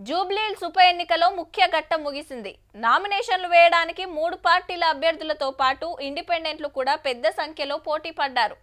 జూబ్లీహిల్స్ ఉప ఎన్నికలో ముఖ్య ఘట్టం ముగిసింది. నామినేషన్లు వేయడానికి 3 పార్టీల అభ్యర్థులతో పాటు ఇండిపెండెంట్లు కూడా పెద్ద సంఖ్యలో పోటీ పడ్డారు.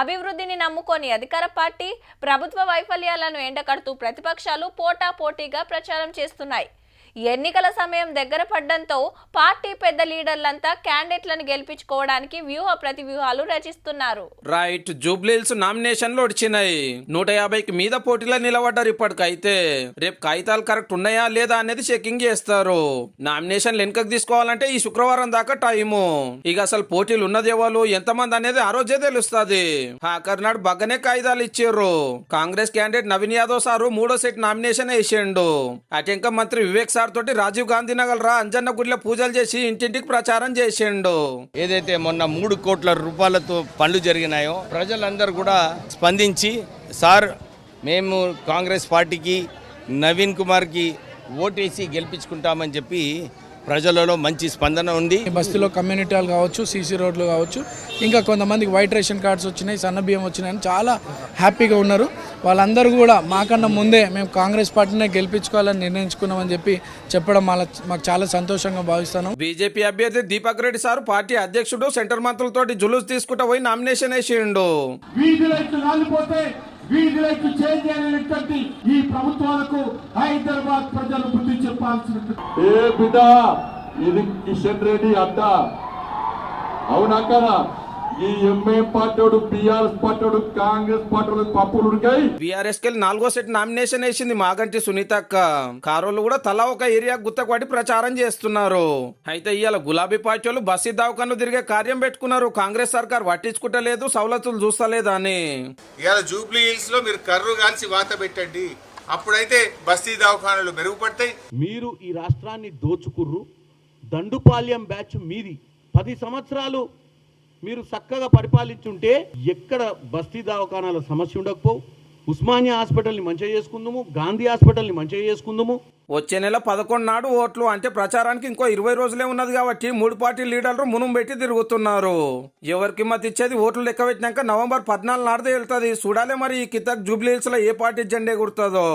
అభివృద్ధిని నమ్ముకొని అధికార పార్టీ ప్రభుత్వ వైఫల్యాలను ఎండకడుతూ ప్రతిపక్షాలు పోటాపోటీగా ప్రచారం చేస్తున్నాయి. ఎన్నికల సమయం దగ్గర పడడంతో పార్టీ పెద్ద లీడర్లంతా క్యాండిడేట్లను గెలిపించుకోవడానికి వ్యూహ ప్రతివ్యూహాలు రచిస్తున్నారు. రైట్, జూబ్లీహిల్స్ నామినేషన్లు వచ్చినాయి. 150కి మీద పోటీలో నిలబడ్డారు. ఇప్పటికైతే రేపు కాగితాలు కరెక్ట్ ఉన్నాయా లేదా అనేది చెకింగ్ చేస్తారు. నామినేషన్లు వెనుకకు తీసుకోవాలంటే ఈ శుక్రవారం దాకా టైము. ఇక అసలు పోటీలు ఉన్నది ఎవరు ఎంతమంది అనేది ఆ రోజే తెలుస్తుంది. ఆఖరి నాడు బగ్గనే కాగితాలు ఇచ్చారు. కాంగ్రెస్ క్యాండిడేట్ నవీన్ యాదవ్ సారు 3వ సెట్ నామినేషన్ వేసిండు. అటెంక మంత్రి వివేక్ తోటి రాజీవ్ గాంధీ నగర్ అంజన్న గుడిలో పూజలు చేసి ఇంటింటికి ప్రచారం చేసిండు. ఏదైతే మొన్న 3 కోట్ల రూపాయలతో పనులు జరిగినాయో ప్రజలందరూ కూడా స్పందించి సార్ మేము కాంగ్రెస్ పార్టీకి నవీన్ కుమార్కి ఓటేసి గెలిపించుకుంటామని చెప్పి ప్రజలలో మంచి స్పందన ఉంది. బస్తీలో కమ్యూనిటీ హాల్ కావచ్చు, సీసీ రోడ్లు కావచ్చు, ఇంకా కొంతమందికి వైట్ రేషన్ కార్డ్స్ వచ్చినాయి, సన్న బియ్యం వచ్చినాయని చాలా హ్యాపీగా ఉన్నారు. వాళ్ళందరూ కూడా మాకన్నా ముందే మేము కాంగ్రెస్ పార్టీనే గెలిపించుకోవాలని నిర్ణయించుకున్నామని చెప్పి చెప్పడం మాకు చాలా సంతోషంగా భావిస్తాను. బీజేపీ అభ్యర్థి దీపక్ రెడ్డి సార్ పార్టీ అధ్యక్షుడు సెంటర్ మంత్రులతోటి జులూస్ తీసుకుంటూ పోయి నామినేషన్ వేసిండు. వీధులకు చేంజ్ అనేటువంటి ఈ ప్రభుత్వాలకు హైదరాబాద్ ప్రజలు బుద్ధి చెప్పాల్సిన ఏ బిడ్డ ఇది కిషన్ రెడ్డి అడ్డ అవునా కదా. ఈ MA party BRS party Congress party పప్పులు బీఆర్ఎస్ కి 4వ సెట్ నామినేషన్ వేసింది మాగంటి సునీతక్క. కారోళ్ళు కూడా తలా ఒక ఏరియా గుత్తపడి ప్రచారం చేస్తున్నారు. అయితే ఇవాళ గులాబీ పార్టీ వాళ్ళు బస్సీ దవాఖాన్లు తిరిగే కార్యం పెట్టుకున్నారు. కాంగ్రెస్ సర్కార్ పట్టించుకుంటలేదు, సవలతులు చూస్తలేదు అని. ఇవాళ జూబ్లీ హిల్స్ లో మీరు కర్రు కాల్చి వాత పెట్టండి, అప్పుడైతే బస్తీ దవాఖానాలు మెరుగుపడతాయి. మీరు ఈ రాష్ట్రాన్ని దోచుకుర్రు. దండుపాల్యం బ్యాచ్ మీది. 10 సంవత్సరాలు మీరు చక్కగా పరిపాలించుంటే ఎక్కడ బస్తీ దవాఖానాల సమస్య ఉండకపో. ఉస్మానియా హాస్పిటల్ని మంచిగా చేసుకుందాము, గాంధీ హాస్పిటల్ని మంచిగా చేసుకుందాము. వచ్చే నెల 11 నాడు ఓట్లు అంటే ప్రచారానికి ఇంకో 20 రోజులే ఉన్నది కాబట్టి 3 పార్టీ లీడర్లు మునుం పెట్టి తిరుగుతున్నారు. ఎవరికి మద్దతు ఇచ్చేది ఓట్లు లెక్క పెట్టినాక నవంబర్ 14 నాడుదే వెళ్తుంది. చూడాలి మరి ఈ కితక్ జూబ్లీహిల్స్ లో ఏ పార్టీ జెండా ఎగురుతుందో.